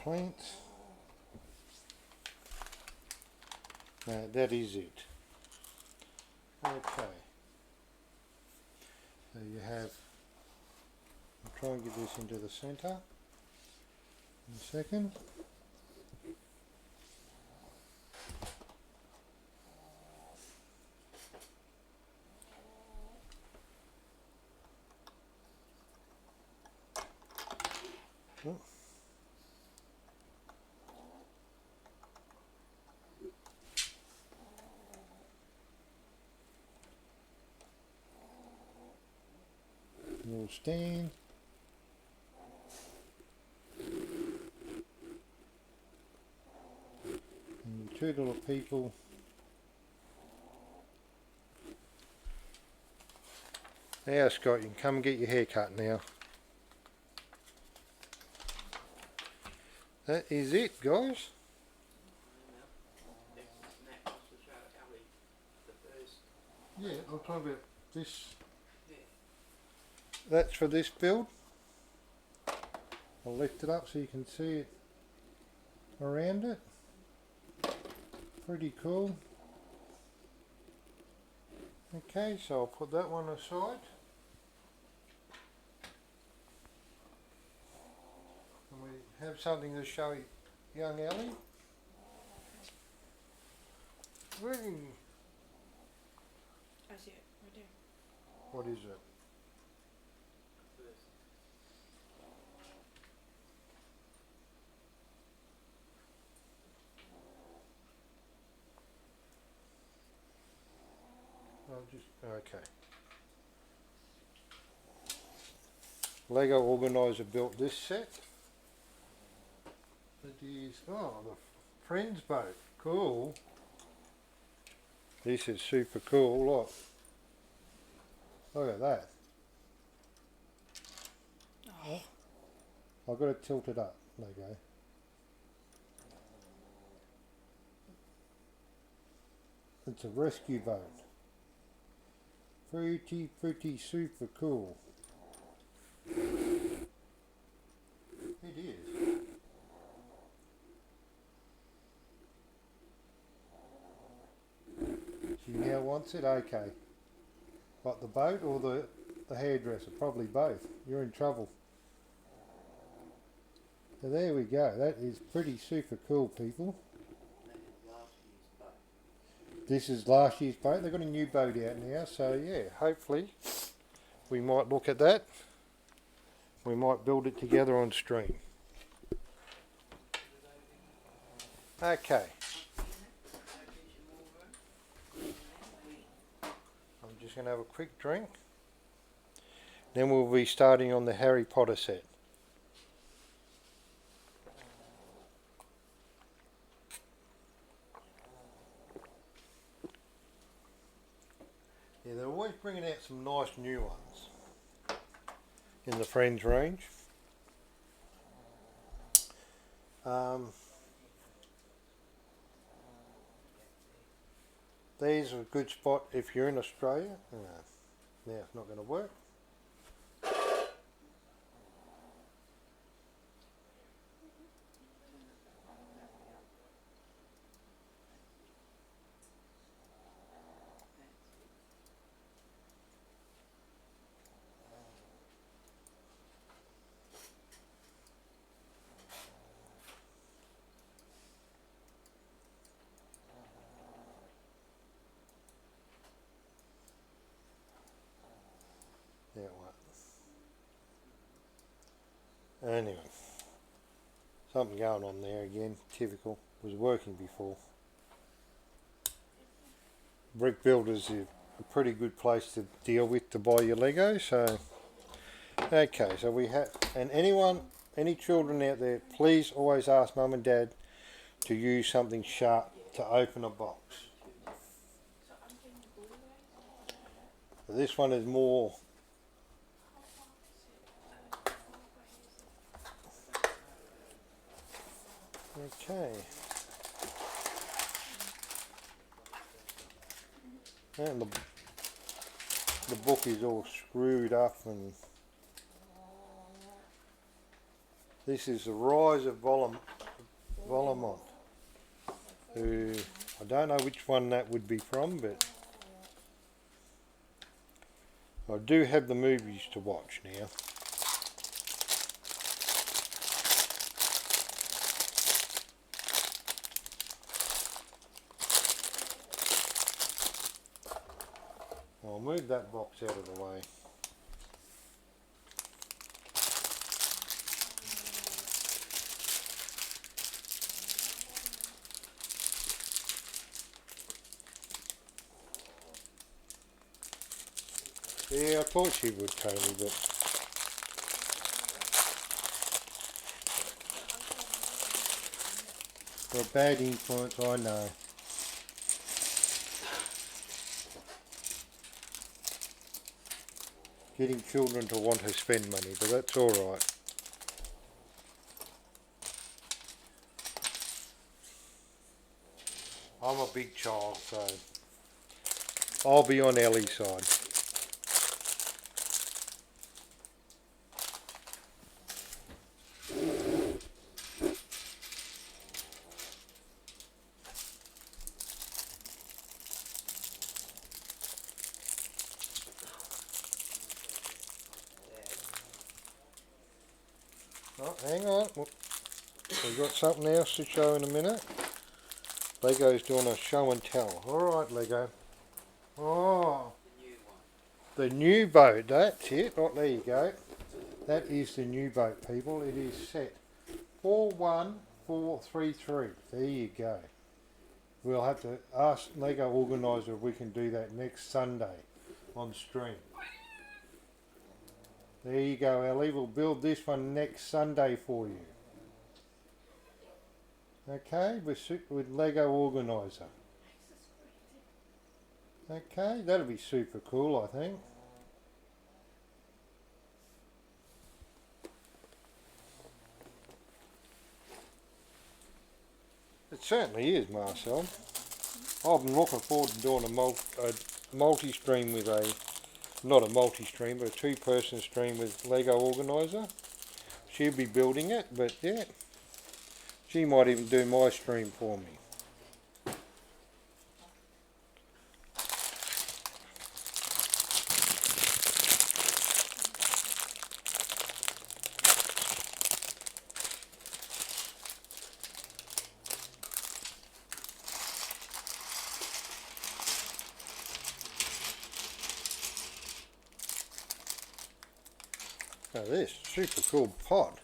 complete. No, that is it. Okay. So you have, I'll try and get this into the centre in a second. Oh. Little stand. And two little people. Now Scott, you can come and get your hair cut now. That is it, guys. Yeah, I'll talk about this. That's for this build. I'll lift it up so you can see it around it. Pretty cool. Okay, so I'll put that one aside. And we have something to show young Ellie. I see it right there. What is it? Okay. Lego Organizer built this set. It is, oh, the Friends boat. Cool. This is super cool. Look at that. Oh. I've got to tilt it up. Lego. It's a rescue boat. Pretty super cool. It is. She now wants it, okay. What, the boat or the hairdresser? Probably both. You're in trouble. So there we go. That is pretty super cool, people. This is last year's boat. They've got a new boat out now, so yeah, hopefully we might look at that. We might build it together on stream. Okay. I'm just going to have a quick drink. Then we'll be starting on the Harry Potter set. Yeah, they're always bringing out some nice new ones in the Friends range. These are a good spot if you're in Australia. Now it's not going to work. Yeah, what? Anyway, something going on there again. Typical. Was working before. Brick Builders is a pretty good place to deal with to buy your Lego. So, okay, so we have, and any children out there, please always ask Mum and Dad to use something sharp to open a box. This one is more. Okay. And the book is all screwed up, and this is the Rise of Volamont. Who I don't know which one that would be from, but I do have the movies to watch now. I'll move that box out of the way. Yeah, I thought she would, Tony, but for a bad influence, I know. Getting children to want to spend money, but that's alright. I'm a big child, so I'll be on Ellie's side. Oh, hang on. We've got something else to show in a minute. Lego's doing a show and tell. Alright, Lego. Oh, the new boat. That's it. Oh, there you go. That is the new boat, people. It is set 41433. There you go. We'll have to ask Lego organiser if we can do that next Sunday on stream. There you go, Ellie. We'll build this one next Sunday for you. Okay, with Lego organiser. Okay, that'll be super cool, I think. It certainly is, Marcel. I've been looking forward to doing a multi-stream with not a multi-stream, but a two-person stream with Lego organiser. She'll be building it, but yeah, she might even do my stream for me. Now this super cool pod.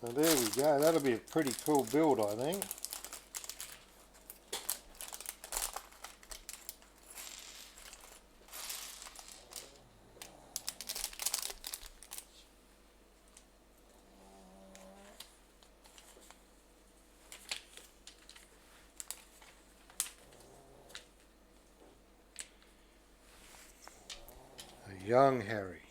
So there we go. That'll be a pretty cool build, I think. A young Harry.